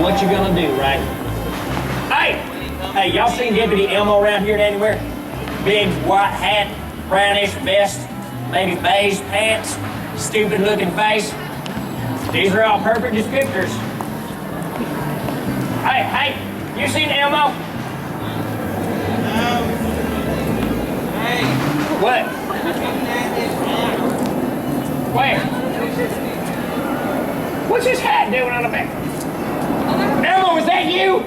what you gonna do, right? Hey, y'all seen Deputy Elmo around here anywhere? Big white hat, brownish vest, maybe beige pants, stupid looking face. These are all perfect descriptors. Hey, you seen Elmo? No. Hey. What? Where? What's his hat doing on the back? Elmo, is that you?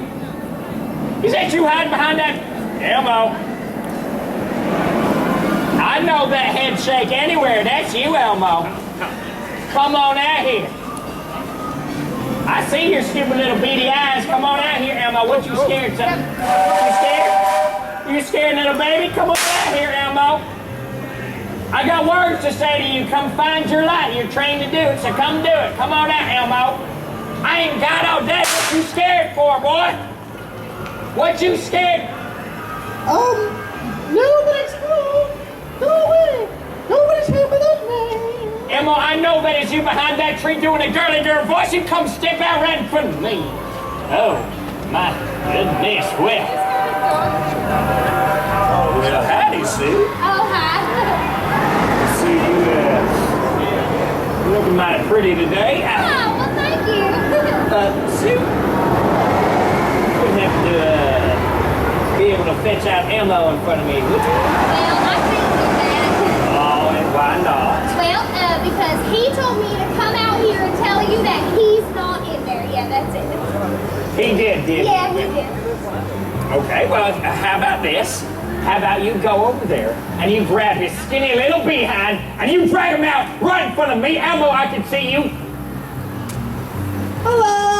Is that you hiding behind that? Elmo. I know that head shake anywhere. That's you, Elmo. Come on out here. I see your stupid little beady eyes. Come on out here, Elmo. What you scared, son? You scared? You scared, little baby? Come on out here, Elmo. I got words to say to you. Come find your light. You're trained to do it, so come do it. Come on out, Elmo. I ain't got all day. What you scared for, boy? What you scared? Nobody's home. Go away. Nobody's here but me. Elmo, I know that it's you behind that tree doing a girly girl voice. You come step out right in front of me. Oh, my goodness. Well, howdy, Sue. Oh, hi. See you, looking mighty pretty today. Oh, well, thank you. Sue, wouldn't have to be able to fetch out Elmo in front of me, would you? Well, I couldn't do that. Oh, and why not? Well, because he told me to come out here and tell you that he's not in there. Yeah, that's it. He did, didn't he? Yeah, he did. Okay, well, how about this? How about you go over there and you grab his skinny little behind and you drag him out right in front of me. Elmo, I can see you. Hello.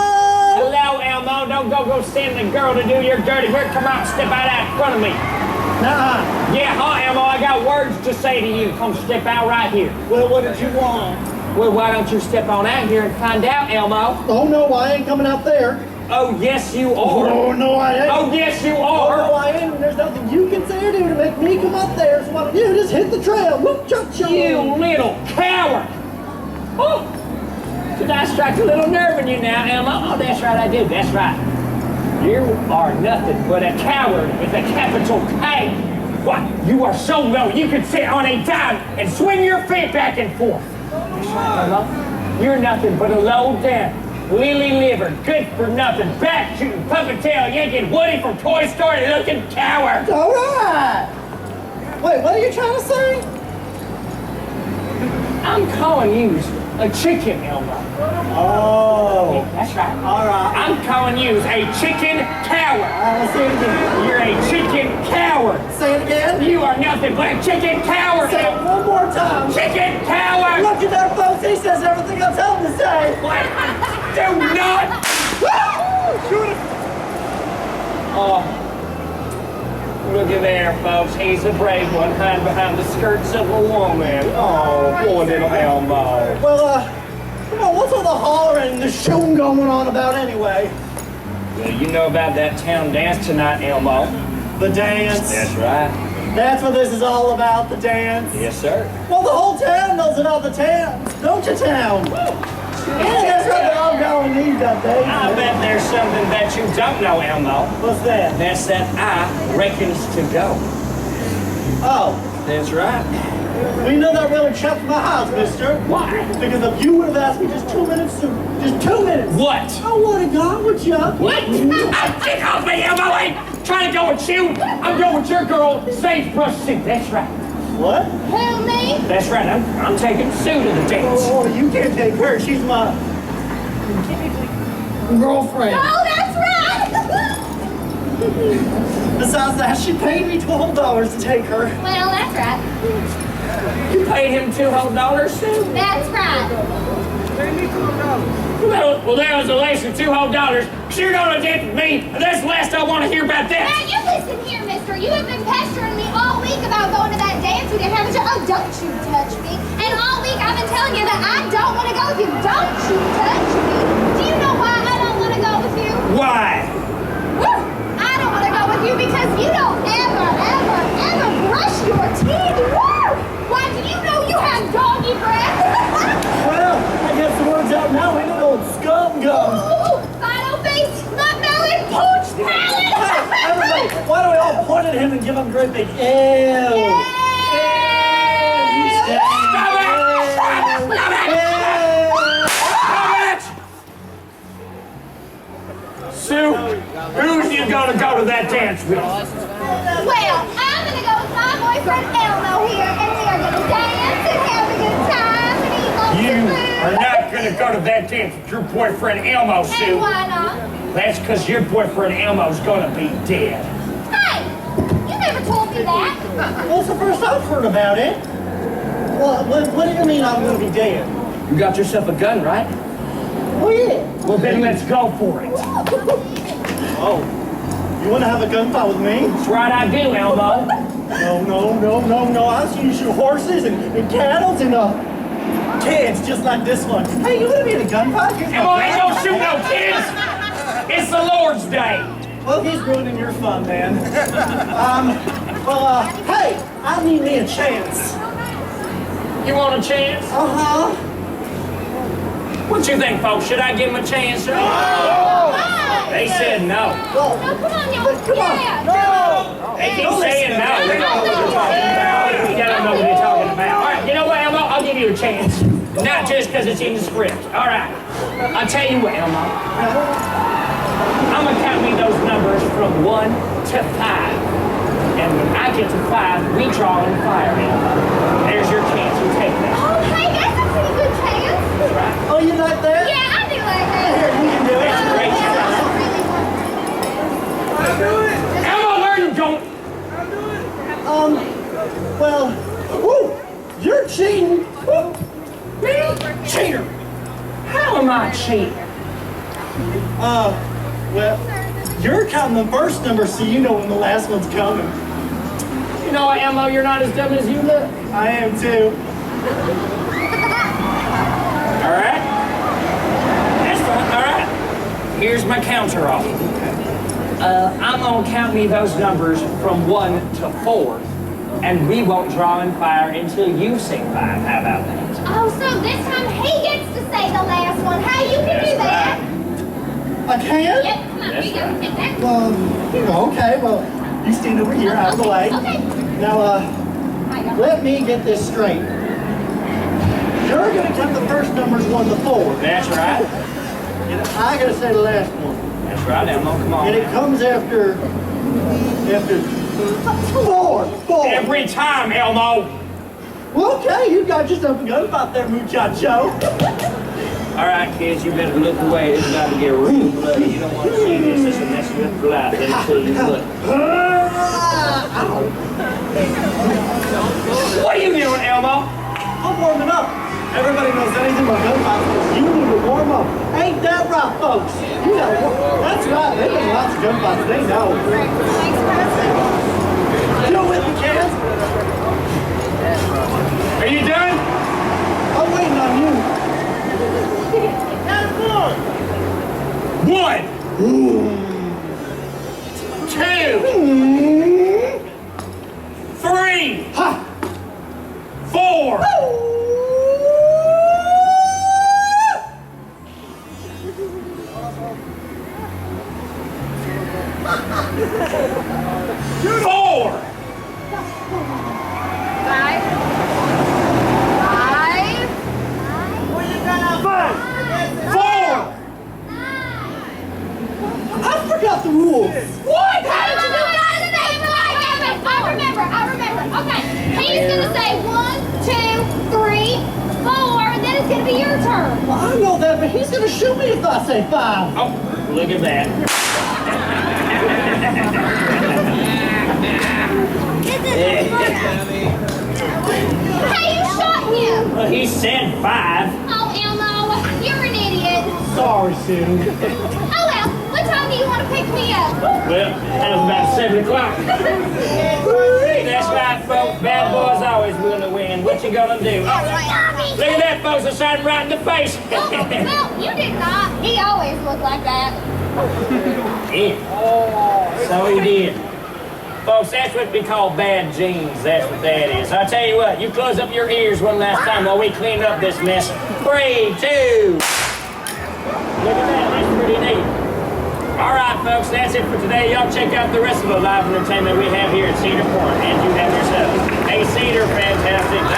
Hello, Elmo. Don't go send the girl to do your dirty work. Come out and step out in front of me. Nuh-uh. Yeah, Elmo, I got words to say to you. Come step out right here. Well, what did you want? Well, why don't you step on out here and find out, Elmo? Oh, no, I ain't coming out there. Oh, yes, you are. Oh, no, I ain't. Oh, yes, you Oh, are. no, I ain't. And there's nothing you can say or do to make me come up there. So what do you do? Just hit the trail. Whoop, cha-cha. You little coward. Oh, did I strike a little nerve in you now, Elmo? Oh, that's right, I did. That's right. You are nothing but a coward with a capital K. What? You are so low you can sit on a dime and swing your feet back and forth. That's right, Elmo. You're nothing but a low down, lily-livered, good-for-nothing, back-shooting, puppet-tail, yanking Woody from Toy Story looking coward. All right. Wait, what are you trying to say? I'm calling you a chicken, Elmo. Oh. That's right. All right. I'm calling you a chicken coward. Say it again. You're a chicken coward. Say it again. You are nothing but a chicken coward. Say it one more time. Chicken coward. Look at that, folks. He says everything I tell him to say. What? Do not. Shoot him. Oh. Look at there, folks. He's a brave one, hiding behind the skirts of a woman. Oh, poor little Elmo. Well, come on, what's all the hollering and the shooting going on about anyway? Well, you know about that town dance tonight, Elmo. The dance. That's right. That's what this is all about, the dance. Yes, sir. Well, the whole town knows about the dance, don't you, town? Yeah, that's right, they're all going these days. I bet there's something that you don't know, Elmo. What's that? That's that I reckons to go. Oh. That's right. Well, you know that really chapped my house, mister. Why? Because if you would have asked me just 2 minutes sooner, just 2 minutes. What? I would have gone with you. What? Get off me, Elmo! I ain't trying to go with you. I'm going with your girl, Sagebrush Sue. That's right. What? Who, me? That's right. I'm taking Sue to the dance. Oh, you can't take her. She's my girlfriend. Oh, that's right! Besides that, she paid me $12 to take her. Well, that's right. You paid him $2 whole, Sue? That's right. Well, there was a less than $2 whole. You're gonna dance with me, and that's the last I want to hear about that. Now, you listen here, mister. You have been pestering me all week about going to that dance with you, haven't you? Oh, don't you touch me. And all week I've been telling you that I don't want to go with you. Don't you touch me. Do you know why I don't want to go with you? Why? Woo! I don't want to go with you because you don't ever brush your teeth. Woo! Why, do you know you have doggy breath? Well, I guess the word's out now. Ain't no old scum gum. Ooh, Fido face at him and give him a great big L. Sue, who's you gonna go to that dance with? Well, I'm gonna go with my boyfriend Elmo here, and we are gonna dance and have a good time and eat lots You of food. are not gonna go to that dance with your boyfriend Elmo, Sue. And why not? That's because your boyfriend Elmo's gonna be dead. Hey, you never told me that. Well, it's the first I've heard about it. Well, what do you mean I'm gonna be dead? You got yourself a gun, right? Oh, yeah. Well, then let's go for it. Oh, you wanna have a gunfight with me? That's right, I do, Elmo. No. I've seen you shoot horses and cattle and kids just like this one. Hey, you wanna be in a gunfight? Elmo ain't gonna shoot no kids. It's the Lord's Day. Well, he's ruining your fun, man. Hey, I need me a chance. You want a chance? Uh-huh. What you think, folks? Should I give him a chance? They said no. Well, No, come on, y'all. come on. Yeah. No. They keep saying no. They don't know what they're talking about. You don't know what they're talking about. All right, you know what, Elmo? I'll give you a chance. Not just because it's in the script. All right. I'll tell you what, Elmo. I'm going to count me those numbers from 1 to 5. And when I get to 5, we draw and fire, Elmo. There's your chance. You take that. Oh, hey, that's a pretty good chance. That's right. Oh, you like that? Yeah, I do like that. Here, you can do it. That's a great chance. Elmo, where are you going? Well, woo, you're cheating. Woo. Me? Cheater. How am I cheating? Well, you're counting the first number so you know when the last one's coming. You know what, Elmo? You're not as dumb as you look. I am too. All right? That's fine. All right. Here's my counter off. I'm going to count me those numbers from 1 to 4, and we won't draw and fire until you sing 5. How about that? Oh, so this time he gets to say the last one. Hey, you can do that. I can? Yep, come on, That's here you go. right. Get that. Okay, well, you stand over here out of the way. Okay. Now, let me get this straight. You're going to count the first numbers 1 to 4. That's right. And I got to say the last one. That's right, Elmo. Come on. And it comes after 4. Every time, Elmo. Well, okay, you got yourself a gunfight there, muchacho. All right, kids, you better look away. This is about to get real bloody. You don't want to see this. This is messing with your life. Let me tell you what. What are you doing, Elmo? I'm warming up. Everybody knows anything about gunfights. You need to warm up. Ain't that right, folks? You know, that's right. They've been lots of gunfights. They know. Do it with me, kids. Are you done? I'm waiting on you. 1, 2, 3, 4. 4. 5. 4. I forgot the rules. What? How did you do it? I remember. Okay, he's gonna say 1, 2, 3, 4, and then it's gonna be your turn. Well, I know that, but he's gonna shoot me if I say 5. Oh, look at that. Hey, you shot him. Well, he said 5. Oh, Elmo, you're an idiot. Sorry, Sue. Oh well, what time do you want to pick me up? Well, that was about 7 o'clock. That's right, folks. Bad boys always willing to win. What you gonna do? Look at that, folks. I shot him right in the face. Well, you did not. He always looked like that. Yeah. So he did. Folks, that's what we call bad genes. That's what that is. I tell you what, you close up your ears one last time while we clean up this mess. 3, 2. Look at that. That's pretty neat. All right, folks, that's it for today. Y'all check out the rest of the live entertainment we have here at Cedar Point, and you have yourselves a Cedar fantastic